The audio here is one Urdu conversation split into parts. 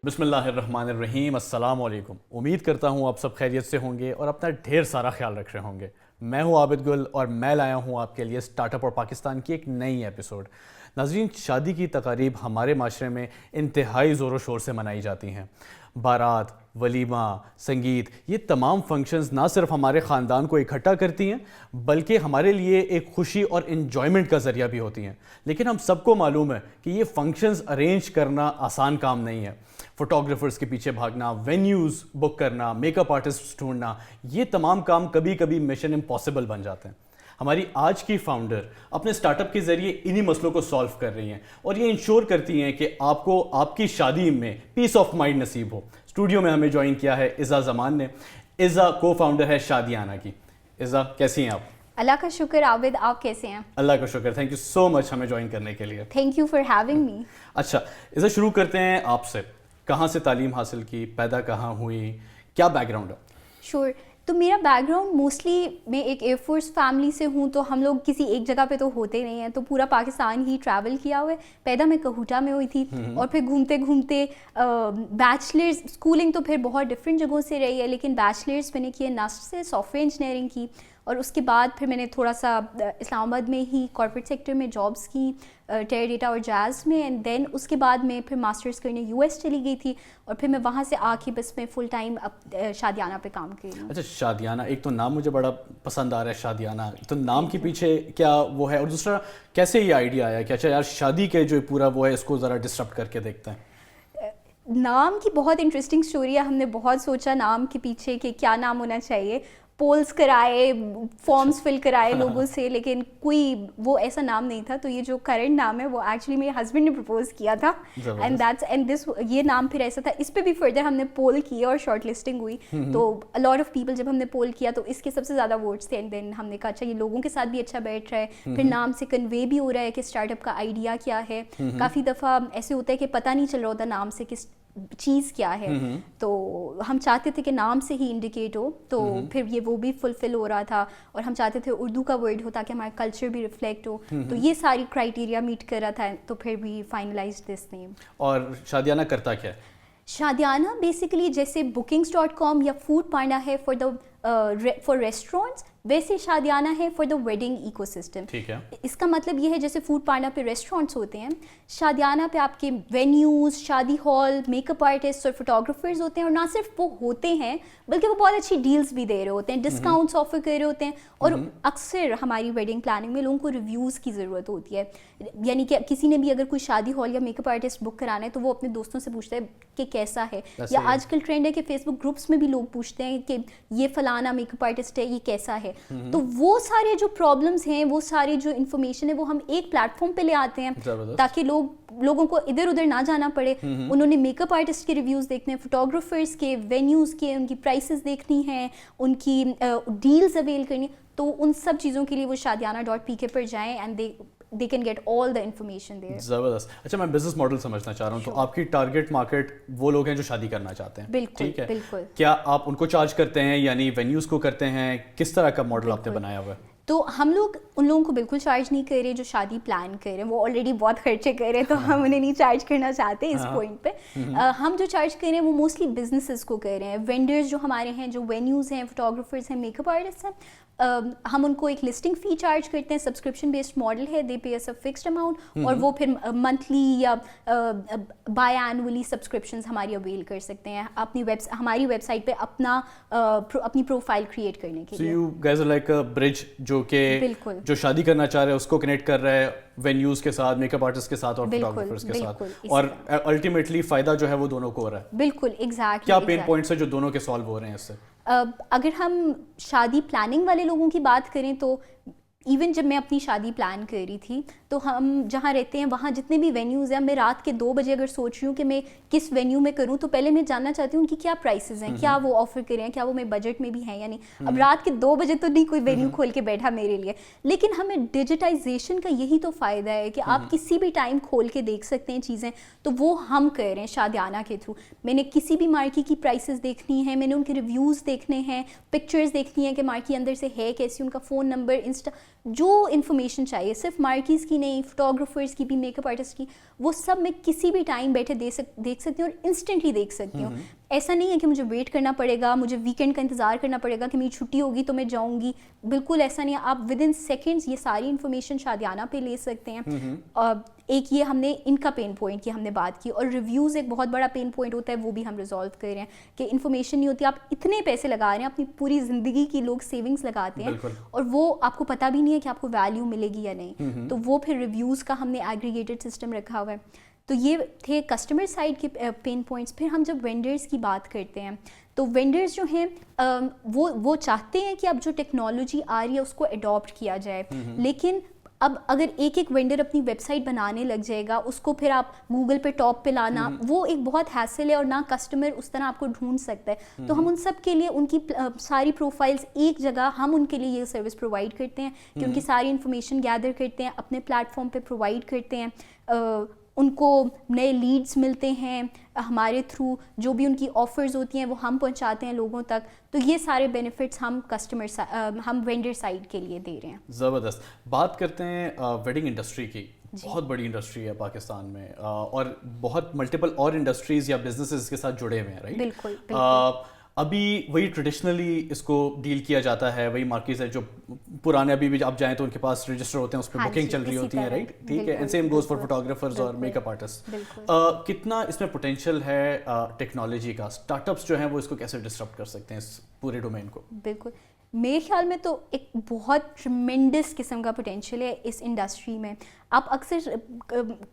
بسم اللہ الرحمن الرحیم. السلام علیکم. امید کرتا ہوں آپ سب خیریت سے ہوں گے اور اپنا ڈھیر سارا خیال رکھ رہے ہوں گے. میں ہوں عابد گل اور میں لایا ہوں آپ کے لیے سٹارٹ اپ اور پاکستان کی ایک نئی ایپیسوڈ. ناظرین، شادی کی تقاریب ہمارے معاشرے میں انتہائی زور و شور سے منائی جاتی ہیں. بارات، ولیمہ، سنگیت، یہ تمام فنکشنز نہ صرف ہمارے خاندان کو اکٹھا کرتی ہیں بلکہ ہمارے لیے ایک خوشی اور انجوائمنٹ کا ذریعہ بھی ہوتی ہیں. لیکن ہم سب کو معلوم ہے کہ یہ فنکشنز ارینج کرنا آسان کام نہیں ہے. فوٹوگرافرز کے پیچھے بھاگنا، وینیوز بک کرنا، میک اپ آرٹسٹ ڈھونڈنا، یہ تمام کام کبھی کبھی مشن امپاسبل بن جاتے ہیں. ہماری آج کی فاؤنڈر اپنے سٹارٹ اپ کے ذریعے انہی مسئلوں کو سالو کر رہی ہیں اور یہ انشور کرتی ہیں کہ آپ کو آپ کی شادی میں پیس آف مائنڈ نصیب ہو. اسٹوڈیو میں ہمیں جوائن کیا ہے عزا زمان نے. عزا کو فاؤنڈر ہے شادیانہ کی. عزا کیسی ہیں آپ؟ اللہ کا شکر. عابد، آپ کیسے ہیں؟ اللہ کا شکر. تھینک یو سو مچ ہمیں جوائن کرنے کے لیے. تھینک یو فار ہیونگ می. اچھا عزا، شروع کرتے ہیں آپ سے. کہاں سے تعلیم حاصل کی، پیدا کہاں ہوئی، کیا بیک گراؤنڈ ہے؟ شور. تو میرا بیک گراؤنڈ موسٹلی میں ایک ایئر فورس فیملی سے ہوں، تو ہم لوگ کسی ایک جگہ پہ تو ہوتے نہیں ہیں، تو پورا پاکستان ہی ٹریول کیا ہوا ہے. پیدا میں کہوٹا میں ہوئی تھی اور پھر گھومتے گھومتے بیچلرز اسکولنگ تو پھر بہت ڈفرینٹ جگہوں سے رہی ہے، لیکن بیچلرز میں نے کیے ناسٹ سے سافٹ ویئر انجینئرنگ کی، اور اس کے بعد پھر میں نے تھوڑا سا اسلام آباد میں ہی کارپوریٹ سیکٹر میں جابس کی، ٹیری ڈیٹا اور جاز میں. اینڈ دین اس کے بعد میں پھر ماسٹرز کرنے یو ایس چلی گئی تھی، اور پھر میں وہاں سے آ کے بس میں فل ٹائم اب شادیانہ پہ کام کر رہی ہوں. اچھا، شادیانہ، ایک تو نام مجھے بڑا پسند آ رہا ہے شادیانہ. تو نام کے پیچھے کیا وہ ہے، اور دوسرا کیسے یہ آئیڈیا آیا کہ اچھا یار شادی کے جو پورا وہ ہے اس کو ذرا ڈسٹرب کر کے دیکھتے ہیں؟ نام کی بہت انٹرسٹنگ اسٹوری ہے. ہم نے بہت سوچا نام کے پیچھے کہ کیا نام ہونا چاہیے، پولز کرائے، فارمز فل کرائے لوگوں سے، لیکن کوئی وہ ایسا نام نہیں تھا. تو یہ جو کرنٹ نام ہے وہ ایکچولی میرے ہسبینڈ نے پرپوز کیا تھا، اینڈ دس یہ نام پھر ایسا تھا. اس پہ بھی فردر ہم نے پول کی اور شارٹ لسٹنگ ہوئی، تو لاٹ آف پیپل جب ہم نے پول کیا تو اس کے سب سے زیادہ ووٹس تھے. اینڈ دین ہم نے کہا اچھا یہ لوگوں کے ساتھ بھی اچھا بیٹھ رہا ہے، پھر نام سے کنوے بھی ہو رہا ہے کہ اسٹارٹ اپ کا آئیڈیا کیا ہے. کافی دفعہ ایسے ہوتا ہے کہ پتہ نہیں چل رہا ہوتا نام سے کس چیز کیا ہے، تو ہم چاہتے تھے کہ نام سے ہی انڈیکیٹ ہو، تو پھر یہ وہ بھی فلفل ہو رہا تھا. اور ہم چاہتے تھے اردو کا ورڈ ہو تاکہ ہمارا کلچر بھی ریفلیکٹ ہو. تو یہ ساری کرائٹیریا میٹ کر رہا تھا، تو پھر بھی فائنلائز دس نیم. اور شادیانہ کرتا کیا ہے؟ شادیانہ بیسیکلی جیسے bookings.com یا فوڈ پانڈا ہے فار ریسٹورینٹس، ویسے شادیانہ ہے for the wedding ecosystem. ٹھیک ہے. اس کا مطلب یہ ہے جیسے فوڈ پانڈا پہ ریسٹورینٹس ہوتے ہیں، شادیانہ پہ آپ کے وینیوز، شادی ہال، میک اپ آرٹسٹ اور فوٹوگرافرز ہوتے ہیں. اور نہ صرف وہ ہوتے ہیں بلکہ وہ بہت اچھی ڈیلز بھی دے رہے ہوتے ہیں، ڈسکاؤنٹس آفر کر رہے ہوتے ہیں. اور اکثر ہماری ویڈنگ پلاننگ میں لوگوں کو ریویوز کی ضرورت ہوتی ہے. یعنی کہ کسی نے بھی اگر کوئی شادی ہال یا میک اپ آرٹسٹ بک کرانا ہے تو وہ اپنے دوستوں سے پوچھتا ہے کہ کیسا ہے. یا آج کل ٹرینڈ ہے کہ فیس بک گروپس میں بھی لوگ پوچھتے ہیں کہ یہ فلانا میک اپ آرٹسٹ ہے، یہ کیسا ہے. تو وہ سارے جو پرابلمس ہیں، وہ ساری جو انفارمیشن ہے، وہ ہم ایک پلیٹ فارم پہ لے آتے ہیں تاکہ لوگوں کو ادھر ادھر نہ جانا پڑے. انہوں نے میک اپ آرٹسٹ کے ریویوز دیکھنے ہیں، فوٹوگرافرس کے، وینیوز کے، ان کی پرائسز دیکھنی ہیں، ان کی ڈیلز اویل کرنی. تو ان سب چیزوں کے لیے وہ شادیانہ.pk پر جائیں and they can get all the information there. زبردست. اچھا، میں بزنس ماڈل سمجھنا چاہ رہا ہوں. تو آپ کی ٹارگیٹ مارکیٹ وہ لوگ ہیں جو شادی کرنا چاہتے ہیں. بالکل، ٹھیک ہے. بالکل. کیا آپ ان کو چارج کرتے ہیں، یعنی وینیوز کو کرتے ہیں؟ کس طرح کا ماڈل آپ نے بنایا ہوا ہے؟ تو ہم لوگ ان لوگوں کو بالکل چارج نہیں کر رہے جو شادی پلان کر رہے ہیں، وہ آلریڈی بہت خرچے کر رہے ہیں، تو ہم انہیں نہیں چارج کرنا چاہتے اس پوائنٹ پہ. ہم جو چارج کر رہے ہیں وہ موسٹلی بزنسز کو کر رہے ہیں. وینڈرز جو ہمارے ہیں، جو وینیوز ہیں، فوٹوگرافرز ہیں، میک اپ آرٹسٹ ہیں، ہم ان کو ایک لسٹنگ فی چارج کرتے ہیں. سبسکرپشن بیسڈ ماڈل ہے، دے پے اس اے فکسڈ اماؤنٹ، اور وہ پھر منتھلی یا بائی اینولی سبسکرپشنز ہماری اویل کر سکتے ہیں ہماری ویب سائٹ پہ اپنی پروفائل کریٹ کرنے کے لیے. So you guys are like a bridge جو کہ جو شادی کرنا چاہ رہے ہیں اس کو کنیکٹ کر رہا ہے وینیوز کے ساتھ، میک اپ آرٹسٹ کے ساتھ اور فوٹوگرافرز کے ساتھ، اور الٹیمیٹلی فائدہ جو ہے وہ دونوں کو ہو رہا ہے. بالکل، ایگزیکٹلی. کیا پین پوائنٹس ہیں جو دونوں کے سالو ہو رہے ہیں اس سے؟ اگر ہم شادی پلاننگ والے لوگوں کی بات کریں تو ایون جب میں اپنی شادی پلان کر رہی تھی تو ہم جہاں رہتے ہیں وہاں جتنے بھی وینیوز ہیں، میں رات کے 2 بجے اگر سوچ رہی ہوں کہ میں کس وینیو میں کروں تو پہلے میں جاننا چاہتی ہوں ان کی کیا پرائسز ہیں، کیا وہ آفر کر رہے ہیں، کیا وہ میرے بجٹ میں بھی ہیں یا نہیں. اب رات کے 2 بجے تو نہیں کوئی وینیو کھول کے بیٹھا میرے لیے، لیکن ہمیں ڈیجیٹائزیشن کا یہی تو فائدہ ہے کہ آپ کسی بھی ٹائم کھول کے دیکھ سکتے ہیں چیزیں. تو وہ ہم کر رہے ہیں شادیانہ کے تھرو. میں نے کسی بھی مارکی کی پرائسز دیکھنی ہے، میں نے ان کے ریویوز دیکھنے ہیں، پکچرز دیکھنی ہیں کہ مارکی اندر سے ہے کیسی، ان کا فون نمبر، انسٹا، جو انفارمیشن چاہیے صرف مارکیز کی نہیں, فوٹوگرافرز کی بھی, میک اپ آرٹسٹ کی, وہ سب میں کسی بھی ٹائم بیٹھے دیکھ سکتی ہوں اور انسٹنٹلی دیکھ سکتی ہوں. ایسا نہیں ہے کہ مجھے ویٹ کرنا پڑے گا, مجھے ویکینڈ کا انتظار کرنا پڑے گا کہ میری چھٹی ہوگی تو میں جاؤں گی. بالکل ایسا نہیں ہے, آپ ود ان سیکنڈز یہ ساری انفارمیشن شادیانہ پہ لے سکتے ہیں. ایک یہ ہم نے ان کا پین پوائنٹ کی ہم نے بات کی, اور ریویوز ایک بہت بڑا پین پوائنٹ ہوتا ہے, وہ بھی ہم ریزالو کر رہے ہیں کہ انفارمیشن نہیں ہوتی, آپ اتنے پیسے لگا رہے ہیں, اپنی پوری زندگی کی لوگ سیونگس لگاتے ہیں اور وہ آپ کو پتہ بھی نہیں ہے کہ آپ کو ویلیو ملے گی یا نہیں. تو وہ پھر ریویوز کا ہم نے ایگریگیٹڈ سسٹم رکھا ہوا ہے. تو یہ تھے کسٹمر سائڈ کے پین پوائنٹس. پھر ہم جب وینڈرز کی بات کرتے ہیں تو وینڈرز جو ہیں وہ چاہتے ہیں کہ اب جو ٹیکنالوجی آ رہی ہے اس کو اڈاپٹ کیا جائے, لیکن اب اگر ایک وینڈر اپنی ویب سائٹ بنانے لگ جائے گا, اس کو پھر آپ گوگل پہ ٹاپ پہ لانا, وہ ایک بہت ہیسل ہے, اور نہ کسٹمر اس طرح آپ کو ڈھونڈ سکتا ہے. تو ہم ان سب کے لیے ان کی ساری پروفائلز ایک جگہ, ہم ان کے لیے یہ سروس پرووائڈ کرتے ہیں کہ ان کی ساری انفارمیشن گیدر کرتے ہیں, اپنے پلیٹ فارم پہ پرووائڈ کرتے ہیں, ان کو نئے لیڈز ملتے ہیں ہمارے تھرو, جو بھی ان کی آفرز ہوتی ہیں وہ ہم پہنچاتے ہیں لوگوں تک. تو یہ سارے بینیفٹس ہم وینڈر سائڈ کے لیے دے رہے ہیں. زبردست. بات کرتے ہیں ویڈنگ انڈسٹری کی. بہت بڑی انڈسٹری ہے پاکستان میں, اور بہت ملٹیپل اور انڈسٹریز یا بزنسز کے ساتھ جڑے ہوئے ہیں, رائٹ؟ بالکل. ابھی وہی ٹریڈیشنلی اس کو ڈیل کیا جاتا ہے, وہی مارکیٹس ہے جو پرانے ابھی بھی آپ جائیں تو ان کے پاس رجسٹر ہوتے ہیں, اس پہ بکنگ چل رہی ہوتی ہے, رائٹ؟ ٹھیک ہے. And same goes for photographers اور میک اپ آرٹسٹ. کتنا اس میں پوٹینشیل ہے ٹیکنالوجی کا؟ اسٹارٹ اپس جو ہیں وہ اس کو کیسے ڈسٹرپٹ کر سکتے ہیں اس پورے ڈومین کو؟ بالکل, میرے خیال میں تو ایک بہت ٹریمنڈس قسم کا پوٹینشیل ہے اس انڈسٹری میں. آپ اکثر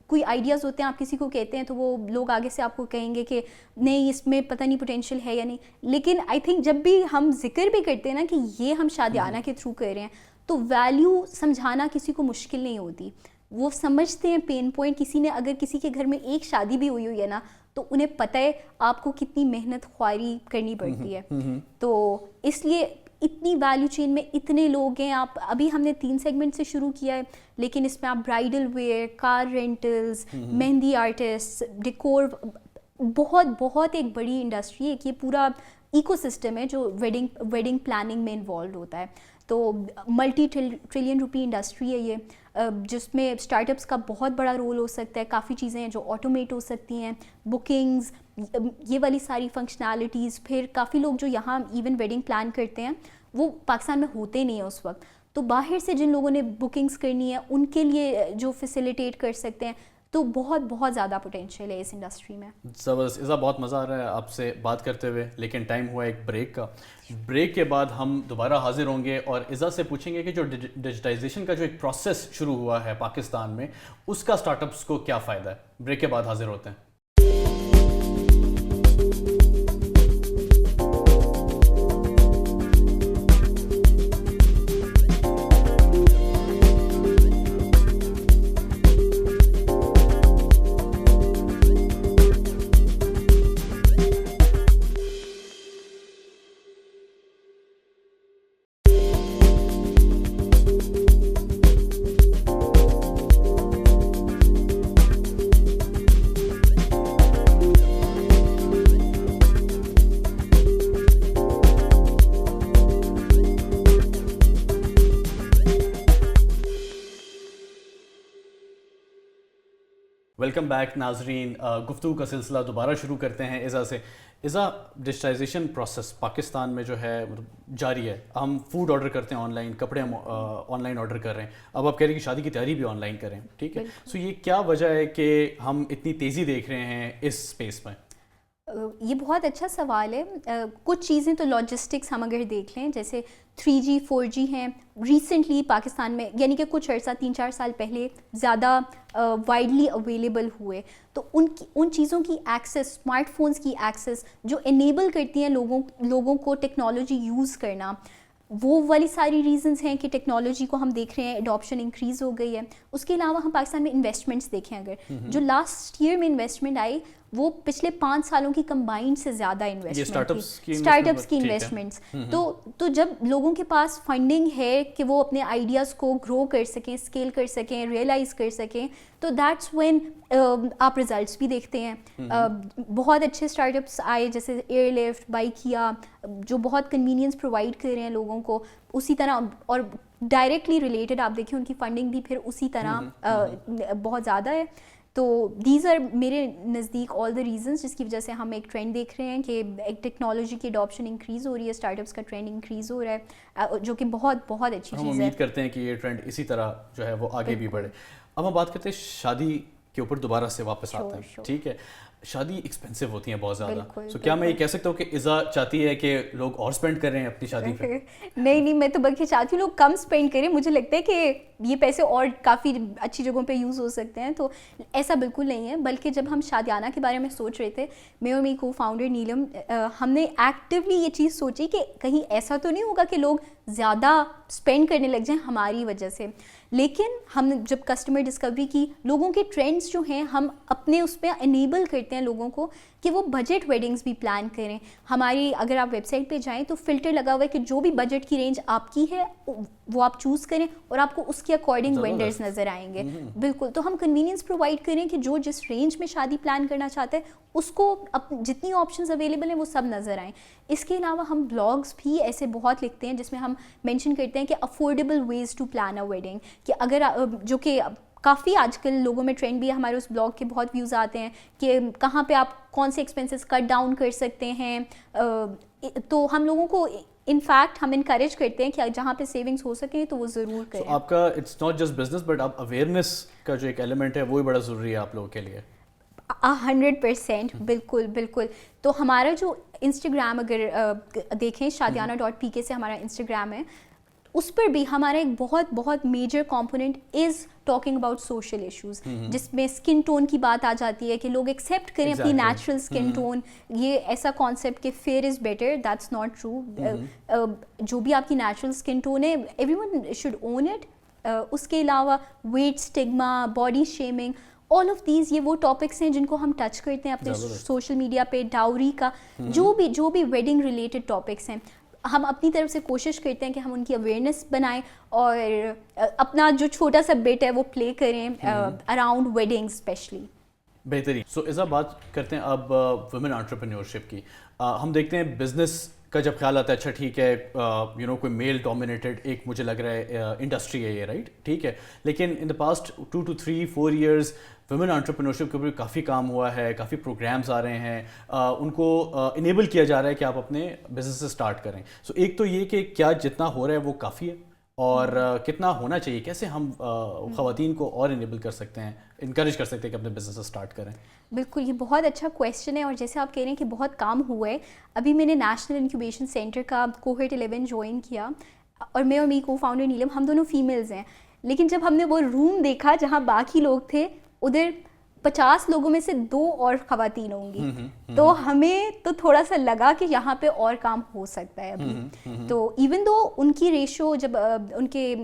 کوئی آئیڈیاز ہوتے ہیں, آپ کسی کو کہتے ہیں تو وہ لوگ آگے سے آپ کو کہیں گے کہ نہیں اس میں پتہ نہیں پوٹینشیل ہے یا نہیں, لیکن آئی تھنک جب بھی ہم ذکر بھی کرتے ہیں نا کہ یہ ہم شادیانہ کے تھرو کر رہے ہیں, تو ویلیو سمجھانا کسی کو مشکل نہیں ہوتی. وہ سمجھتے ہیں پین پوائنٹ. کسی نے اگر کسی کے گھر میں ایک شادی بھی ہوئی ہے نا, تو انہیں پتہ ہے آپ کو کتنی محنت خواری کرنی پڑتی ہے. تو اس لیے اتنی ویلیو چین میں اتنے لوگ ہیں. آپ ابھی ہم نے 3 سیگمنٹ سے شروع کیا ہے, لیکن اس میں آپ برائڈل ویئر, کار رینٹلز, مہندی آرٹسٹ, ڈیکور, بہت بہت ایک بڑی انڈسٹری ہے کہ یہ پورا ایکو سسٹم ہے جو ویڈنگ پلاننگ میں انوالوڈ ہوتا ہے. تو ملٹی ٹریلین روپی انڈسٹری ہے یہ, جس میں اسٹارٹ اپس کا بہت بڑا رول ہو سکتا ہے. کافی چیزیں ہیں جو آٹومیٹ ہو سکتی ہیں, بکنگز, یہ والی ساری فنکشنالٹیز. پھر کافی لوگ جو یہاں ایون ویڈنگ پلان کرتے ہیں وہ پاکستان میں ہوتے نہیں ہیں اس وقت, تو باہر سے جن لوگوں نے بکنگز کرنی ہے ان کے لیے جو فیسیلیٹیٹ کر سکتے ہیں. تو بہت بہت زیادہ پوٹینشیل ہے اس انڈسٹری میں. زبردست. اذا بہت مزہ آ رہا ہے آپ سے بات کرتے ہوئے, لیکن ٹائم ہوا ایک بریک کا. بریک کے بعد ہم دوبارہ حاضر ہوں گے اور اذا سے پوچھیں گے کہ جو ڈیجیٹائزیشن کا جو ایک پروسیس شروع ہوا ہے پاکستان میں, اس کا اسٹارٹ اپس کو کیا فائدہ ہے. بریک کے بعد حاضر ہوتے ہیں. ویلکم بیک ناظرین. گفتگو کا سلسلہ دوبارہ شروع کرتے ہیں اذا سے. اذا, ڈیجیٹائزیشن پروسیس پاکستان میں جو ہے جاری ہے. ہم فوڈ آرڈر کرتے ہیں آن لائن, کپڑے ہم آن لائن آرڈر کر رہے ہیں, اب آپ کہہ رہے ہیں کہ شادی کی تیاری بھی آن لائن کریں, ٹھیک ہے. سو یہ کیا وجہ ہے کہ ہم اتنی تیزی دیکھ رہے ہیں اس اسپیس میں؟ یہ بہت اچھا سوال ہے. کچھ چیزیں تو لاجسٹکس ہم اگر دیکھ لیں, جیسے 3G 4G ہیں ریسنٹلی پاکستان میں, یعنی کہ کچھ عرصہ 3-4 سال پہلے زیادہ وائڈلی اویلیبل ہوئے, تو ان چیزوں کی ایکسیس, اسمارٹ فونس کی ایکسیس جو انیبل کرتی ہیں لوگوں کو ٹیکنالوجی یوز کرنا, وہ والی ساری ریزنز ہیں کہ ٹیکنالوجی کو ہم دیکھ رہے ہیں اڈاپشن انکریز ہو گئی ہے. اس کے علاوہ ہم پاکستان میں انویسٹمنٹس دیکھیں, اگر جو لاسٹ ایئر میں انویسٹمنٹ آئی وہ پچھلے 5 سالوں کی کمبائنڈ سے زیادہ انویسٹمنٹ تھی اسٹارٹ اپس کی انویسٹمنٹس. تو جب لوگوں کے پاس فنڈنگ ہے کہ وہ اپنے آئیڈیاز کو گرو کر سکیں, اسکیل کر سکیں, ریئلائز کر سکیں, تو دیٹس وین آپ ریزلٹس بھی دیکھتے ہیں. بہت اچھے اسٹارٹ اپس آئے جیسے ایئر لفٹ, بائکیا, جو بہت کنوینئنس پرووائڈ کر رہے ہیں لوگوں کو. اسی طرح اور ڈائریکٹلی ریلیٹڈ آپ دیکھیں ان کی فنڈنگ بھی پھر اسی طرح بہت زیادہ ہے. تو دیز آر میرے نزدیک آل دا ریزنس جس کی وجہ سے ہم ایک ٹرینڈ دیکھ رہے ہیں کہ ایک ٹیکنالوجی کی اڈاپشن انکریز ہو رہی ہے, اسٹارٹ اپس کا ٹرینڈ انکریز ہو رہا ہے, جو کہ بہت بہت اچھی چیز ہے. ہم امید کرتے ہیں کہ یہ ٹرینڈ اسی طرح جو ہے وہ آگے بھی بڑھے. اب ہم بات کرتے ہیں شادی کے اوپر دوبارہ سے واپس آتے ہیں. ٹھیک ہے, شادی ایکسپینسو ہوتی ہیں بہت زیادہ, سو کیا میں یہ کہہ سکتا ہوں کہ ایزا چاہتی ہے کہ لوگ اور اسپینڈ کر رہے ہیں اپنی شادی پہ؟ نہیں, میں تو بلکہ چاہتی ہوں لوگ کم اسپینڈ کریں. مجھے لگتا ہے کہ یہ پیسے اور کافی اچھی جگہوں پہ یوز ہو سکتے ہیں. تو ایسا بالکل نہیں ہے, بلکہ جب ہم شادیانہ کے بارے میں سوچ رہے تھے, میں اور میری کو فاؤنڈر نیلم, ہم نے ایکٹیولی یہ چیز سوچی کہ کہیں ایسا تو نہیں ہوگا کہ لوگ زیادہ اسپینڈ کرنے لگ جائیں ہماری وجہ سے. لیکن ہم نے جب کسٹمر ڈسکوری کی, لوگوں کے ٹرینڈس جو ہیں ہم اپنے اس پہ انیبل کرتے ہیں لوگوں کو کہ وہ بجٹ ویڈنگس بھی پلان کریں. ہماری اگر آپ ویب سائٹ پہ جائیں تو فلٹر لگا ہوا ہے کہ جو بھی بجٹ کی رینج آپ کی ہے وہ آپ چوز کریں اور آپ کو اس کے اکارڈنگ وینڈرز نظر آئیں گے. بالکل, تو ہم کنوینئنس پرووائڈ کریں کہ جو جس رینج میں شادی پلان کرنا چاہتا ہے اس کو جتنی آپشنز اویلیبل ہیں وہ سب نظر آئیں. اس کے علاوہ ہم بلاگس بھی ایسے بہت لکھتے ہیں جس میں ہم مینشن کرتے ہیں کہ affordable ways to plan a wedding, کہ اگر جو کہ کافی آج کل لوگوں میں ٹرینڈ بھی ہے, ہمارے اس بلاگ کے بہت ویوز آتے ہیں کہ کہاں پہ آپ کون سے ایکسپینسز کٹ ڈاؤن کر سکتے ہیں. تو ہم لوگوں کو انفیکٹ ہم انکریج کرتے ہیں کہ جہاں پہ سیونگس ہو سکیں تو وہ ضرور کریں. آپ کا it's not just business but آپ اویئرنیس کا جو ایک ایلیمنٹ ہے وہ بھی بڑا ضروری ہے آپ لوگوں کے لیے. 100% بالکل. تو ہمارا جو انسٹاگرام اگر دیکھیں shadiana.pk سے ہمارا انسٹاگرام ہے, اس پر بھی ہمارا ایک بہت بہت major component is talking about social issues, جس میں اسکن ٹون کی بات آ جاتی ہے کہ لوگ ایکسیپٹ کریں اپنی نیچرل اسکن ٹون. یہ ایسا کانسیپٹ کہ fair is better, that's not true. جو بھی آپ کی نیچرل اسکن ٹون ہے every one should own it. اس کے علاوہ weight stigma, body shaming, all of these یہ وہ ٹاپکس ہیں جن کو ہم ٹچ کرتے ہیں اپنے سوشل میڈیا پہ. ڈاوری کا جو بھی ویڈنگ ریلیٹڈ ٹاپکس ہیں, ہم اپنی طرف سے کوشش کرتے ہیں کہ ہم ان کی اویئرنیس بنائیں اور اپنا جو چھوٹا سا بٹ ہے وہ پلے کریں اراؤنڈ ویڈنگ اسپیشلی. بہترین. سو ایسا بات کرتے ہیں اب ویمن انٹرپرینیورشپ کی. ہم دیکھتے ہیں بزنس کا جب خیال آتا ہے, اچھا ٹھیک ہے کوئی میل ڈومینیٹڈ ایک مجھے لگ رہا ہے انڈسٹری ہے یہ, رائٹ, ٹھیک ہے, لیکن in the past 2 to 3 4 years women entrepreneurship کے اوپر کافی کام ہوا ہے, کافی پروگرامز آ رہے ہیں, ان کو انیبل کیا جا رہا ہے کہ آپ اپنے بزنس اسٹارٹ کریں. سو ایک تو یہ کہ کیا جتنا ہو رہا ہے وہ کافی ہے اور کتنا ہونا چاہیے, کیسے ہم خواتین کو اور انیبل کر سکتے ہیں, انکریج کر سکتے ہیں کہ اپنے بزنس اسٹارٹ کریں. بالکل, یہ بہت اچھا کویشچن ہے, اور جیسے آپ کہہ رہے ہیں کہ بہت کام ہوا ہے. ابھی میں نے نیشنل انکیوبیشن سینٹر کا کوہورٹ 11 جوائن کیا, اور میں اور میری کو فاؤنڈر نیلم, ہم دونوں فیمیلز ہیں. لیکن جب ہم نے وہ روم دیکھا جہاں باقی لوگ تھے, ادھر 50 لوگوں میں سے 2 اور خواتین ہوں گی, تو ہمیں تو تھوڑا سا لگا کہ یہاں پہ اور کام ہو سکتا ہے ابھی. تو ایون دو ان کی ریشو جب ان کے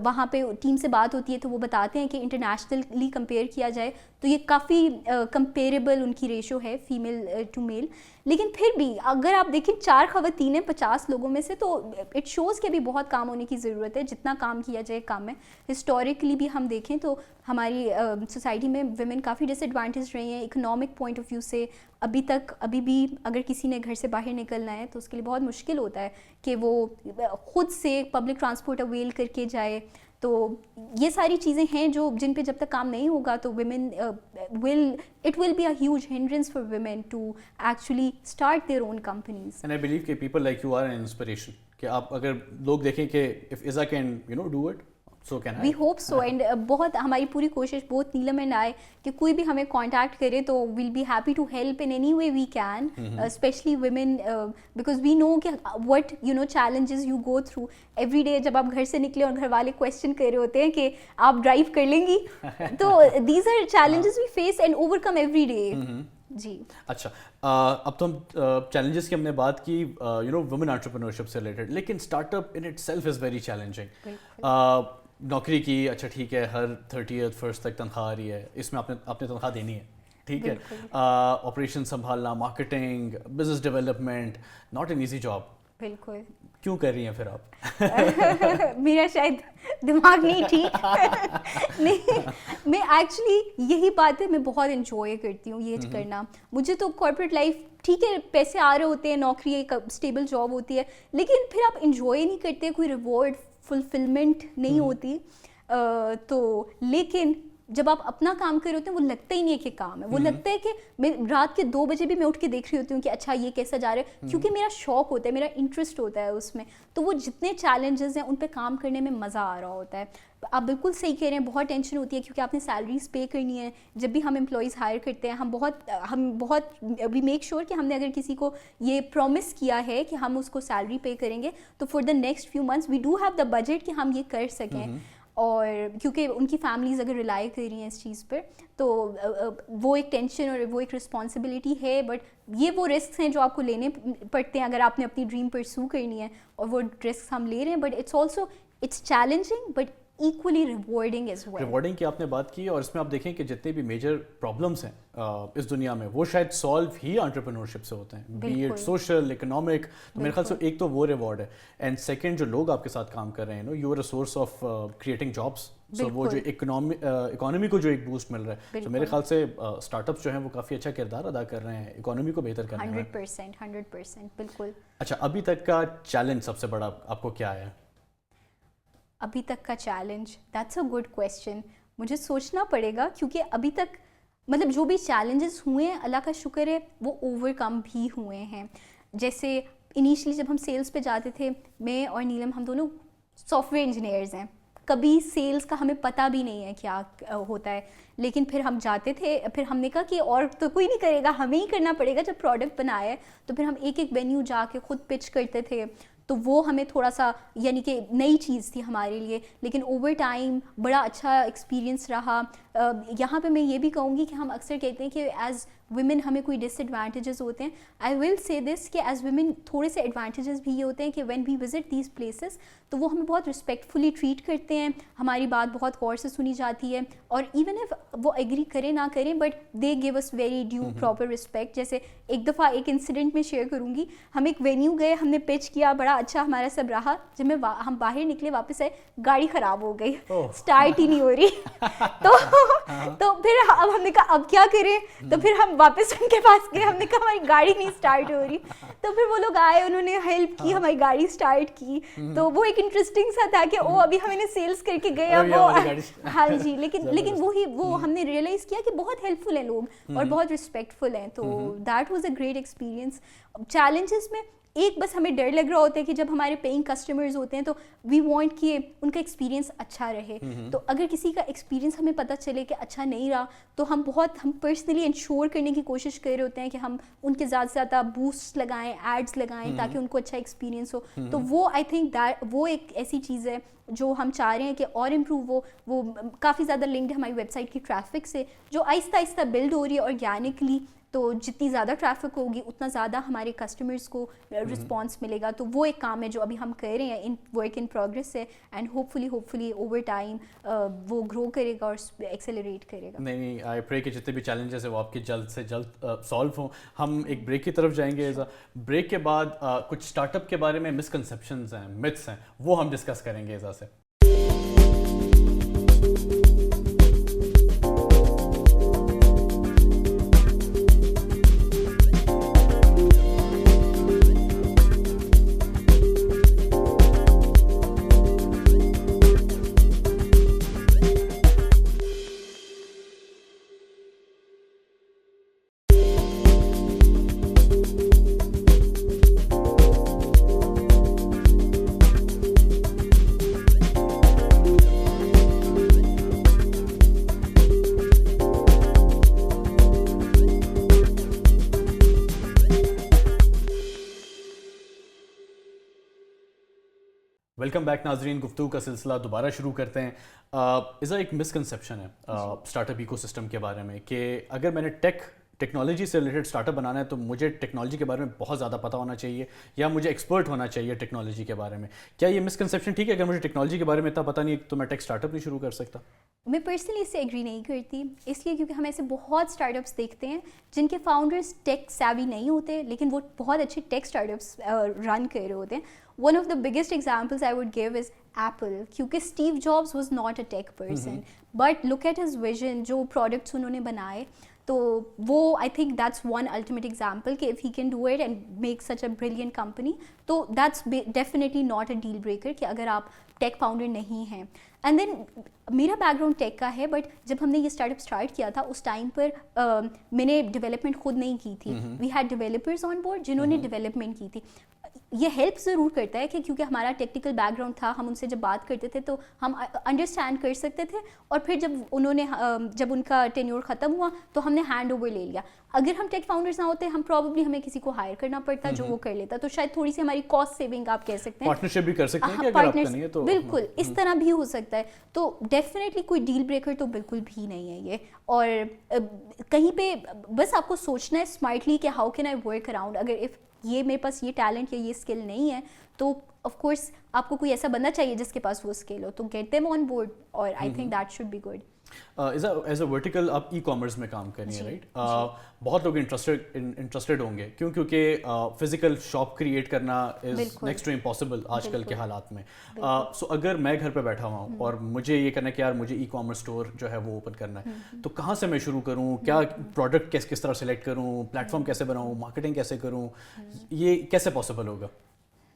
وہاں پہ ٹیم سے بات ہوتی ہے تو وہ بتاتے ہیں کہ انٹرنیشنلی کمپیئر کیا جائے تو یہ کافی کمپیریبل ان کی ریشو ہے فیمیل ٹو میل. لیکن پھر بھی اگر آپ دیکھیں 4 خواتین ہیں 50 لوگوں میں سے, تو اٹ شوز کہ ابھی بہت کام ہونے کی ضرورت ہے. جتنا کام کیا جائے کام ہے. ہسٹوریکلی بھی ہم دیکھیں تو ہماری سوسائٹی میں ویمن کافی ڈس ایڈوانٹیج رہی ہیں اکنامک پوائنٹ آف ویو سے. ابھی بھی اگر کسی نے گھر سے باہر نکلنا ہے تو اس کے لیے بہت مشکل ہوتا ہے کہ وہ خود سے پبلک ٹرانسپورٹ اویل کر کے جائے. تو یہ ساری چیزیں ہیں جو جن پہ جب تک کام نہیں ہوگا تو women it will be a huge hindrance for women to actually start their own companies. And I believe کہ people like you are an inspiration, کہ آپ اگر لوگ دیکھیں کہ if Iza can do it, so can I. We hope so, and بہت ہماری پوری کوشش بہت نیلم اینڈ آئی کہ کوئی بھی ہمیں کانٹیکٹ کرے تو we'll be happy to help in any way we can, especially women, because we know کہ what challenges you go through every day. جب آپ گھر سے نکلے اور گھر والے کویشچن کر رہے ہوتے ہیں کہ آپ ڈرائیو کر لیں گی, تو these are challenges we face and overcome every day. جی اچھا, اب تو ہم چیلنجز کی ہم نے بات کی وومن انٹرپرینورشپ سے ریلیٹڈ, لیکن start up in it self is very challenging. نوکری کی, اچھا ٹھیک ہے, ہر 30th 1st تک تنخواہ آ رہی ہے, اس میں آپ نے تنخواہ دینی ہے, ٹھیک ہے. آپریشن سنبھالنا, marketing, business development, not an easy job. بالکل. کیوں کر رہی ہیں پھر آپ؟ میرا شاید دماغ نہیں ٹھیک. نہیں, میں ایکچولی یہی بات ہے, میں بہت انجوائے کرتی ہوں یہ کرنا. مجھے تو کارپوریٹ لائف ٹھیک ہے, پیسے آ رہے ہوتے ہیں, نوکری ایک اسٹیبل جاب ہوتی ہے, لیکن پھر آپ انجوائے نہیں کرتے, کوئی ریوارڈ فلفلمنٹ نہیں ہوتی. تو لیکن جب آپ اپنا کام کر رہے ہوتے ہیں وہ لگتا ہی نہیں ہے کہ کام ہے, وہ لگتا ہے کہ میں رات کے 2 بجے بھی میں اٹھ کے دیکھ رہی ہوتی ہوں کہ اچھا یہ کیسا جا رہا ہے, کیونکہ میرا شوق ہوتا ہے, میرا انٹرسٹ ہوتا ہے اس میں. تو وہ جتنے چیلنجز ہیں ان پہ کام کرنے میں مزہ آ رہا ہوتا ہے. آپ بالکل صحیح کہہ رہے ہیں, بہت ٹینشن ہوتی ہے کیونکہ آپ نے سیلریز پے کرنی ہے. جب بھی ہم امپلائیز ہائر کرتے ہیں ہم بہت وی میک شیور کہ ہم نے اگر کسی کو یہ پرومس کیا ہے کہ ہم اس کو سیلری پے کریں گے تو for the next few months we do have the budget کہ ہم یہ کر سکیں. اور کیونکہ ان کی فیملیز اگر ریلائی کر رہی ہیں اس چیز پر تو وہ ایک ٹینشن اور وہ ایک رسپانسبلٹی ہے. بٹ یہ وہ رسکس ہیں جو آپ کو لینے پڑتے ہیں اگر آپ نے اپنی ڈریم پرسو کرنی ہے, اور وہ رسکس ہم لے رہے ہیں. But it's also it's challenging but equally rewarding as well. Rewarding کی آپ نے بات کی, اور اس میں آپ دیکھیں کہ جتنے بھی میجر پرابلمس ہیں اس دنیا میں وہ شاید سالو ہی انٹرپرینورشپ سے ہوتے ہیں, بی اٹ سوشل, اکنامک. تو میرے خیال سے ایک تو وہ ریوارڈ ہے, اینڈ سیکنڈ جو لوگ آپ کے ساتھ کام کر رہے ہیں, you are a source of creating jobs. So وہ جو اکانومی کو جو ایک بوسٹ مل رہا ہے, تو میرے خیال سے اسٹارٹ اپس جو ہیں وہ کافی اچھا کردار ادا کر رہے ہیں اکانومی کو بہتر کرنے میں. 100% بالکل. اچھا, ابھی تک کا چیلنج سب سے بڑا آپ کو کیا ہے؟ ابھی تک کا challenge, that's a good question. مجھے سوچنا پڑے گا کیونکہ ابھی تک مطلب جو بھی چیلنجز ہوئے ہیں اللہ کا شکر ہے وہ اوور کم بھی ہوئے ہیں. جیسے انیشلی جب ہم سیلس پہ جاتے تھے, میں اور نیلم ہم دونوں سافٹ ویئر انجینئرز ہیں, کبھی سیلس کا ہمیں پتہ بھی نہیں ہے کیا ہوتا ہے, لیکن پھر ہم جاتے تھے. پھر ہم نے کہا کہ اور تو کوئی نہیں کرے گا, ہمیں ہی کرنا پڑے گا. جب پروڈکٹ بنایا ہے تو پھر ہم ایک ایک وینیو جا کے خود پچ کرتے تھے. تو وہ ہمیں تھوڑا سا یعنی کہ نئی چیز تھی ہمارے لیے, لیکن اوور ٹائم بڑا اچھا ایکسپیرینس رہا. یہاں پہ میں یہ بھی کہوں گی کہ ہم اکثر کہتے ہیں کہ ایز ویمن ہمیں کوئی ڈس ایڈوانٹیجز ہوتے ہیں. آئی ول سے دس کہ ایز ویمن تھوڑے سے ایڈوانٹیجز بھی یہ ہوتے ہیں کہ when we visit these places تو وہ ہمیں بہت رسپیکٹفلی ٹریٹ کرتے ہیں, ہماری بات بہت غور سے سنی جاتی ہے, اور ایون ایف وہ ایگری کریں نہ کریں but they give us very due proper respect. جیسے ایک دفعہ ایک انسیڈنٹ میں شیئر کروں گی, ہم ایک وینیو گئے, ہم نے پچ کیا, بڑا اچھا ہمارا سب رہا. جب ہم باہر نکلے واپس آئے, گاڑی خراب ہو گئی, اسٹارٹ ہی نہیں ہو رہی. تو پھر اب ہم نے کہا اب کیا کریں, تو پھر ہم واپس ان کے پاس گئے, ہم نے کہا ہماری گاڑی نہیں اسٹارٹ ہو رہی. تو پھر وہ لوگ آئے, انہوں نے ہیلپ کی, ہماری گاڑی اسٹارٹ کی. تو وہ ایک انٹرسٹنگ سا تھا کہ او ابھی ہم انہیں سیلس کر کے گئے, اب وہ ہاں جی, لیکن وہی وہ ہم نے ریئلائز کیا کہ بہت ہیلپ فل ہیں لوگ اور بہت رسپیکٹفل ہیں. تو that was a great experience. Challenges میں ایک بس ہمیں ڈر لگ رہا ہوتا ہے کہ جب ہمارے پیئنگ کسٹمرز ہوتے ہیں تو وی وانٹ کہ ان کا ایکسپیرینس اچھا رہے. تو اگر کسی کا ایکسپیرینس ہمیں پتہ چلے کہ اچھا نہیں رہا تو ہم پرسنلی انشور کرنے کی کوشش کر رہے ہوتے ہیں کہ ہم ان کے زیادہ سے زیادہ بوسٹ لگائیں, ایڈس لگائیں تاکہ ان کو اچھا ایکسپیرینس ہو. تو وہ آئی تھنک وہ ایک ایسی چیز ہے جو ہم چاہ رہے ہیں کہ اور امپروو ہو. وہ کافی زیادہ لنکڈ ہے ہماری ویب سائٹ کی ٹریفک سے, جو آہستہ آہستہ بلڈ ہو رہی ہے آرگینکلی. تو جتنی زیادہ ٹریفک ہوگی اتنا زیادہ ہمارے کسٹمرز کو رسپانس ملے گا. تو وہ ایک کام ہے جو ابھی ہم کر رہے ہیں, ان ورک ان پروگریس ہے, and hope fully over time وہ گرو کرے گا اور ایکسیلریٹ کرے گا. نہیں, آئی پرے کہ جتنے بھی چیلنجز ہیں وہ آپ کے جلد سے جلد سالو ہوں. ہم ایک بریک کی طرف جائیں گے. بریک کے بعد کچھ اسٹارٹ اپ کے بارے میں مسکنسیپشنز ہیں, متس ہیں, وہ ہم ڈسکس کریں گے ایزا سے. ویلکم بیک ناظرین. گفتگو کا سلسلہ دوبارہ شروع کرتے ہیں. اس ایک مسکنسیپشن ہے اسٹارٹ اپ ایکو سسٹم کے بارے میں کہ اگر میں نے ٹیکنالوجی سے ریلیٹڈ اسٹارٹ اپ بنانا ہے تو مجھے ٹیکنالوجی کے بارے میں بہت زیادہ پتہ ہونا چاہیے یا مجھے ایکسپرٹ ہونا چاہیے ٹیکنالوجی کے بارے میں. کیا یہ مسکنسیپشن ٹھیک ہے؟ اگر مجھے ٹیکنالوجی کے بارے میں اتنا پتہ نہیں تو میں ٹیک اسٹارٹ اپ نہیں شروع کر سکتا؟ میں پرسنلی اس سے ایگری نہیں کرتی، اس لیے کیونکہ ہم ایسے بہت اسٹارٹ اپس دیکھتے ہیں جن کے فاؤنڈرز ٹیک سیوی نہیں ہوتے لیکن وہ بہت اچھے ٹیک اسٹارٹ اپس رن کر رہے ہوتے ہیں. One of the biggest examples I would give is Apple, کیونکہ Steve Jobs was not a tech person but look at his vision, جو پروڈکٹس انہوں نے بنائے، تو وہ I think that's one ultimate example کہ if he can do it and make such a brilliant company, تو that's definitely not a deal breaker کہ اگر آپ ٹیک فاؤنڈر نہیں ہیں. اینڈ دین میرا بیک گراؤنڈ ٹیک کا ہے، بٹ جب ہم نے یہ اسٹارٹ اپ اسٹارٹ کیا تھا اس ٹائم پر میں نے ڈیولپمنٹ خود نہیں کی تھی. We had developers on board جنہوں نے ڈیولپمنٹ کی تھی. یہ ہیلپ ضرور کرتا ہے کہ کیونکہ ہمارا ٹیکنیکل بیک گراؤنڈ تھا، ہم ان سے جب بات کرتے تھے تو ہم انڈرسٹینڈ کر سکتے تھے، اور پھر جب ان کا ٹینیور ختم ہوا تو ہم نے ہینڈ اوور لے لیا. اگر ہم ٹیک فاؤنڈرز نہ ہوتے ہم پرابیبلی ہمیں کسی کو ہائر کرنا پڑتا جو وہ کر لیتا، تو شاید تھوڑی سی ہماری کاسٹ سیونگ آپ کہہ سکتے ہیں، پارٹنرشپ بھی کر سکتے ہیں کہ اگر آپ کا نہیں ہے تو بالکل اس طرح بھی ہو سکتا ہے. تو ڈیفینیٹلی کوئی ڈیل بریکر تو بالکل بھی نہیں ہے یہ. اور کہیں پہ بس آپ کو سوچنا ہے اسمارٹلی کہ how can I work around. اگر یہ میرے پاس یہ ٹیلنٹ یا یہ اسکل نہیں ہے تو آف کورس آپ کو کوئی ایسا بندہ چاہیے جس کے پاس وہ اسکل ہو، تو گیٹ دیم آن بورڈ، اور I think that should be good. As a vertical آپ ای کامرس میں کام کر رہی ہیں، رائٹ؟ بہت لوگ انٹرسٹڈ ہوں گے کیونکہ فزیکل شاپ کریٹ کرنا از نیکسٹ ٹو امپاسبل آج کل کے حالات میں. سو اگر میں گھر پہ بیٹھا ہوا ہوں اور مجھے یہ کرنا ہے کہ یار مجھے ای کامرس اسٹور جو ہے وہ اوپن کرنا ہے، تو کہاں سے میں شروع کروں؟ کیا پروڈکٹ کس طرح سلیکٹ کروں؟ پلیٹ فارم کیسے بناؤں؟ مارکیٹنگ کیسے کروں؟ یہ کیسے پاسبل ہوگا؟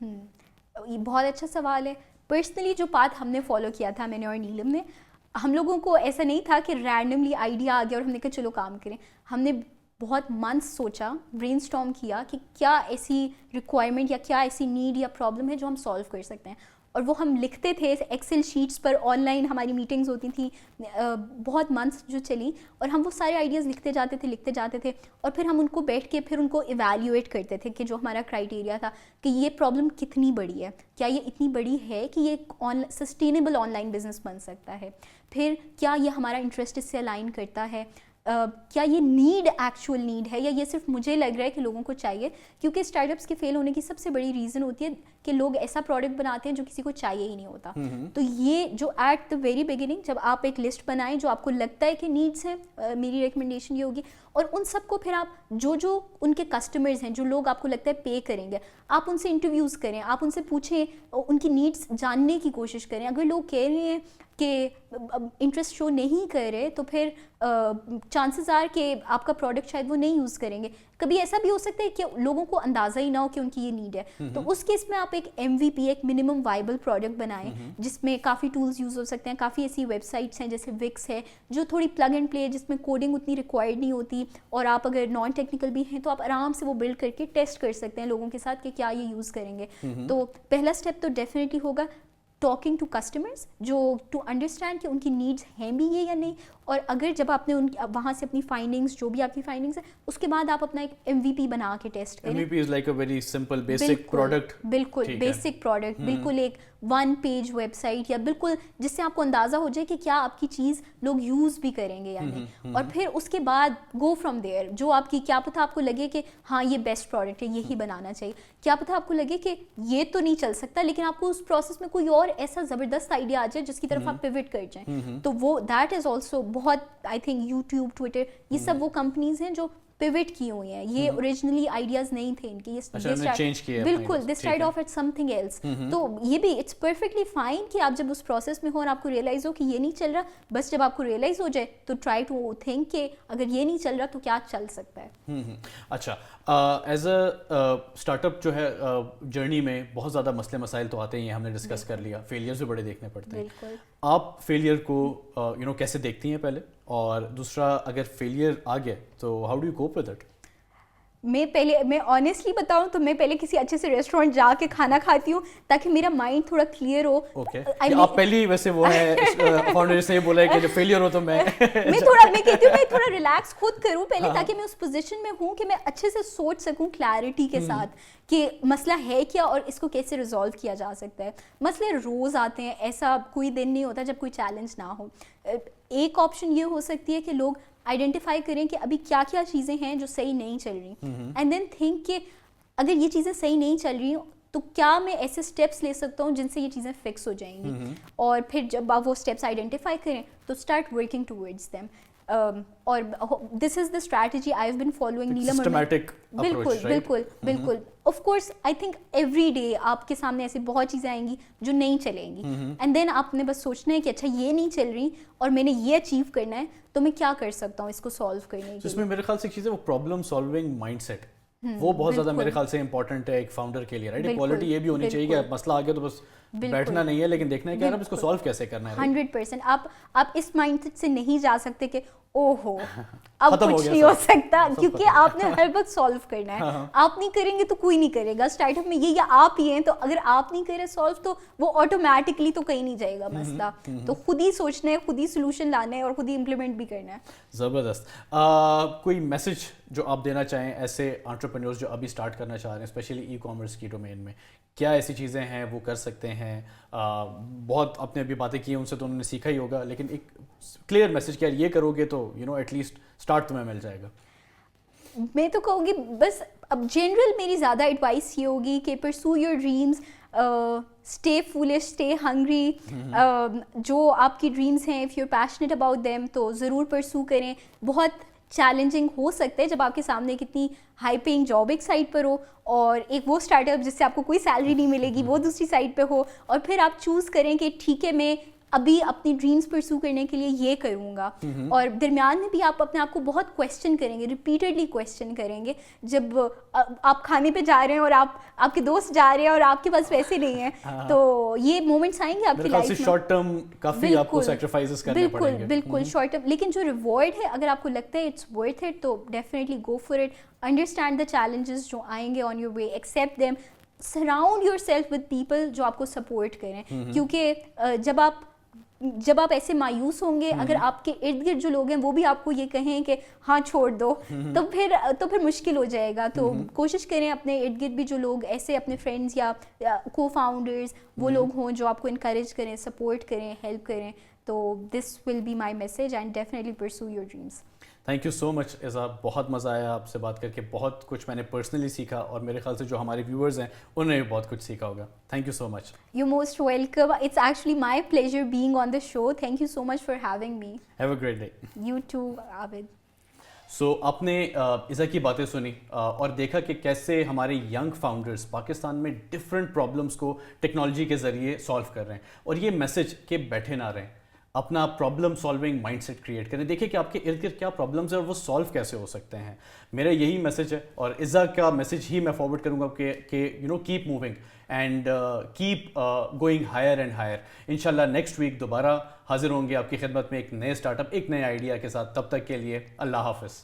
یہ بہت اچھا سوال ہے. پرسنلی جو پاتھ ہم نے فالو کیا تھا میں نے اور نیلم نے، ہم لوگوں کو ایسا نہیں تھا کہ رینڈملی آئیڈیا آ گیا اور ہم نے کہا چلو کام کریں. ہم نے بہت منتھ سوچا، برین اسٹارم کیا کہ کیا ایسی ریکوائرمنٹ یا کیا ایسی نیڈ یا پرابلم ہے جو ہم سالو کر سکتے ہیں، اور وہ ہم لکھتے تھے ایکسل شیٹس پر. آن لائن ہماری میٹنگز ہوتی تھیں بہت منتھس جو چلی، اور ہم وہ سارے آئیڈیاز لکھتے جاتے تھے اور پھر ہم ان کو بیٹھ کے پھر ان کو ایویلیویٹ کرتے تھے کہ جو ہمارا کرائٹیریا تھا کہ یہ پرابلم کتنی بڑی ہے، کیا یہ اتنی بڑی ہے کہ یہ سسٹینیبل آن لائن بزنس بن سکتا ہے، پھر کیا یہ ہمارا انٹرسٹ اس سے الائن کرتا ہے، کیا یہ نیڈ ایکچوئل نیڈ ہے یا یہ صرف مجھے لگ رہا ہے کہ لوگوں کو چاہیے. کیونکہ اسٹارٹ اپس کے فیل ہونے کی سب سے بڑی ریزن ہوتی ہے کہ لوگ ایسا پروڈکٹ بناتے ہیں جو کسی کو چاہیے ہی نہیں ہوتا. تو یہ جو ایٹ دا ویری بگننگ جب آپ ایک لسٹ بنائیں جو آپ کو لگتا ہے کہ نیڈس ہیں، میری ریکمنڈیشن یہ ہوگی، اور ان سب کو پھر آپ جو ان کے کسٹمرز ہیں، جو لوگ آپ کو لگتا ہے پے کریں گے، آپ ان سے انٹرویوز کریں، آپ ان سے پوچھیں، ان کی نیڈس جاننے کی کوشش کریں. اگر لوگ کہہ رہے ہیں کہ انٹرسٹ شو نہیں کر رہے تو پھر چانسز آر کہ آپ کا پروڈکٹ شاید وہ نہیں یوز کریں گے. کبھی ایسا بھی ہو سکتا ہے کہ لوگوں کو اندازہ ہی نہ ہو کہ ان کی یہ نیڈ ہے، تو اس کیس میں آپ ایک MVP، ایک منیمم وائبل پروڈکٹ بنائیں جس میں کافی ٹولز یوز ہو سکتے ہیں. کافی ایسی ویب سائٹس ہیں جیسے وکس ہے جو تھوڑی پلگ اینڈ پلے، جس میں کوڈنگ اتنی ریکوائرڈ نہیں ہوتی، اور آپ اگر نان ٹیکنیکل بھی ہیں تو آپ آرام سے وہ بلڈ کر کے ٹیسٹ کر سکتے ہیں لوگوں کے ساتھ کہ کیا یہ یوز کریں گے. تو پہلا اسٹیپ تو ڈیفینیٹلی ہوگا ٹاکنگ ٹو کسٹمرز، جو ٹو انڈرسٹینڈ کہ ان کی نیڈس ہیں بھی یہ یا نہیں. اور اگر جب آپ نے وہاں سے اپنی فائنڈنگس، جو بھی آپ کی فائنڈنگس ہیں، اس کے بعد آپ اپنا ایک MVP بنا کے ٹیسٹ کریں. MVP is like a very simple basic product. بالکل بیسک پروڈکٹ، بالکل ایک 1 پیج ویب سائٹ، یا بالکل جس سے آپ کو اندازہ ہو جائے کہ کیا آپ کی چیز لوگ یوز بھی کریں گے یا نہیں. اور پھر اس کے بعد گو فرام دیئر. جو آپ کی کیا پتہ آپ کو لگے کہ ہاں یہ بیسٹ پروڈکٹ ہے، یہی بنانا چاہیے. کیا پتہ آپ کو لگے کہ یہ تو نہیں چل سکتا، لیکن آپ کو اس پروسیس میں کوئی اور ایسا زبردست آئیڈیا آ جائے جس کی طرف آپ پیوٹ کر جائیں. تو وہ دیٹ از آلسو بہت، آئی تھنک یوٹیوب، ٹویٹر، یہ سب وہ کمپنیز ہیں جو پیوٹ کی ہوئی ہیں. یہ اوریجنلی آئیڈیاز نہیں تھے ان کے، بالکل this start off at something else. تو یہ بھی اٹس پرفیکٹلی فائن کہ آپ جب اس پروسیس میں ہو اور آپ کو ریئلائز ہو کہ یہ نہیں چل رہا، بس جب آپ کو ریئلائز ہو جائے تو ٹرائی ٹو تھنک کہ اگر یہ نہیں چل رہا تو کیا چل سکتا ہے. اچھا، ایز اے اسٹارٹ اپ جو ہے جرنی میں بہت زیادہ مسئلے مسائل تو آتے ہیں، ہم نے ڈسکس کر لیا، فیلیئرز بھی بڑے دیکھنے پڑتے ہیں. آپ فیلیئر کو کیسے دیکھتی ہیں پہلے، اور دوسرا اگر فیلیئر آ گیا تو how do you cope with it? میں آنیسٹلی بتاؤں تو میں پہلے کسی اچھے سے ریسٹورینٹ جا کے کھانا کھاتی ہوں تاکہ میرا مائنڈ تھوڑا کلیئر ہو. آپ پہلی ویسے وہ ہے فاؤنڈر سے بولا ہے کہ جب فیلیئر ہو تو میں کہتی ہوں میں تھوڑا ریلیکس خود کروں پہلے، تاکہ میں اس پوزیشن میں ہوں کہ میں اچھے سے سوچ سکوں کلیئرٹی کے ساتھ کہ مسئلہ ہے کیا اور اس کو کیسے ریزالو کیا جا سکتا ہے. مسئلے روز آتے ہیں، ایسا کوئی دن نہیں ہوتا جب کوئی چیلنج نہ ہو. ایک آپشن یہ ہو سکتی ہے کہ لوگ آئیڈینٹیفائی کریں کہ ابھی کیا کیا چیزیں ہیں جو صحیح نہیں چل رہی، اینڈ دین تھنک کہ اگر یہ چیزیں صحیح نہیں چل رہی تو کیا میں ایسے اسٹیپس لے سکتا ہوں جن سے یہ چیزیں فکس ہو جائیں گی, اور پھر جب آپ وہ اسٹیپس آئیڈینٹیفائی کریں تو اسٹارٹ ورکنگ ٹوورڈز دیم. اور this is the strategy I have been following Neelam. بالکل بالکل بالکل. Of course I think every day آپ کے سامنے ایسی بہت چیزیں آئیں گی جو نہیں چلیں گی, اینڈ دین آپ نے بس سوچنا ہے کہ اچھا یہ نہیں چل رہی اور میں نے یہ اچیو کرنا ہے, تو میں کیا کر سکتا ہوں اس کو سالو کرنے کے. اس میں میرے خیال سے ایک چیز ہے وہ پرابلم سالونگ مائنڈ سیٹ, وہ بہت زیادہ میرے خیال سے امپورٹنٹ ہے ایک فاؤنڈر کے لیے, رائٹ. کوالٹی یہ بھی ہونی چاہیے کہ مسئلہ آ گیا تو بس بیٹھنا نہیں ہے, لیکن دیکھنا ہے کہ یار اب اس کو سالو کیسے کرنا ہے. 100% آپ اس مائنڈ سیٹ سے نہیں جا سکتے کہ او ہو اب کچھ نہیں ہو سکتا, کیونکہ آپ نے ہر وقت سالو کرنا ہے. آپ نہیں کریں گے تو کوئی نہیں کرے گا. اسٹارٹ اپ میں یہ یا آپ ہی ہیں, تو اگر آپ نہیں کرے سالو تو وہ آٹومیٹکلی تو کہیں نہیں جائے گا مسئلہ. تو خود ہی سوچنا ہے, خود ہی سولوشن لانا ہے اور خود ہی امپلیمنٹ بھی کرنا ہے. زبردست. کوئی میسج جو آپ دینا چاہیں ایسے انٹرپرینیورز جو ابھی اسٹارٹ کرنا چاہ رہے ہیں اسپیشلی ای کامرس کی ڈومین میں, کیا ایسی چیزیں ہیں وہ کر سکتے ہیں؟ بہت آپ نے ابھی باتیں کی ہیں ان سے تو انہوں نے سیکھا ہی ہوگا, لیکن ایک کلیئر میسج کہ یہ کرو گے تو ایٹ لیسٹ اسٹارٹ تمہیں مل جائے گا. میں تو کہوں گی بس اب جنرل میری زیادہ ایڈوائس یہ ہوگی کہ pursue your dreams, stay foolish, stay hungry. جو آپ کی ڈریمز ہیں if you are passionate about them تو ضرور پرسو کریں. بہت چیلنجنگ ہو سکتا ہے جب آپ کے سامنے ایک اتنی ہائی پیئنگ جاب ایک سائڈ پر ہو, اور ایک وہ اسٹارٹ اپ جس سے آپ کو کوئی سیلری نہیں ملے گی وہ دوسری سائڈ پہ ہو, اور پھر آپ چوز کریں کہ ٹھیک ہے میں ابھی اپنی ڈریمز پرسو کرنے کے لیے یہ کروں گا. اور درمیان میں بھی آپ اپنے آپ کو بہت کویسچن کریں گے, ریپیٹڈلی کویسچن کریں گے. جب آپ کھانے پہ جا رہے ہیں اور آپ کے دوست جا رہے ہیں اور آپ کے پاس پیسے نہیں ہیں, تو یہ مومنٹس آئیں گے آپ کی لائف میں. شارٹ ٹرم کافی آپ کو سیکریفائسز کرنے پڑیں گے. بالکل شارٹ ٹرم, لیکن جو ریوارڈ ہے اگر آپ کو لگتا ہے اٹس ورتھ اٹ تو definitely go for it. Understand the challenges جو آئیں گے on your way, accept them, surround your self with people جو آپ کو سپورٹ کریں. کیونکہ جب آپ ایسے مایوس ہوں گے, اگر آپ کے ارد گرد جو لوگ ہیں وہ بھی آپ کو یہ کہیں کہ ہاں چھوڑ دو, تو پھر مشکل ہو جائے گا. تو کوشش کریں اپنے ارد گرد بھی جو لوگ ایسے اپنے فرینڈز یا کو فاؤنڈرز وہ لوگ ہوں جو آپ کو انکریج کریں, سپورٹ کریں, ہیلپ کریں. تو this will be my message and definitely pursue your dreams. Thank you so much Aiza, بہت مزہ آیا آپ سے بات کر کے, بہت کچھ میں نے پرسنلی سیکھا اور میرے خیال سے جو ہمارے ویورز ہیں انہوں نے بھی بہت کچھ سیکھا ہوگا. Thank you so much. You most welcome. It's actually my pleasure being on the show. Thank you so much for having me. Have a great day. You too Abid. So آپ نے ایزا کی باتیں سنی اور دیکھا کہ کیسے ہمارے ینگ فاؤنڈرز پاکستان میں ڈفرینٹ پرابلمس کو ٹیکنالوجی کے ذریعے سالو کر رہے ہیں, اور یہ میسج کہ بیٹھے نہ رہیں, اپنا problem solving mindset create کریں. دیکھیں کہ آپ کے ارد گرد کیا پرابلمس ہیں اور وہ سالو کیسے ہو سکتے ہیں. میرا یہی میسج ہے, اور عزا کا میسج ہی میں فارورڈ کروں گا کہ keep moving and keep going higher and higher. انشاءاللہ نیکسٹ ویک دوبارہ حاضر ہوں گے آپ کی خدمت میں ایک نئے اسٹارٹ اپ, ایک نئے آئیڈیا کے ساتھ. تب تک کے لیے اللہ حافظ.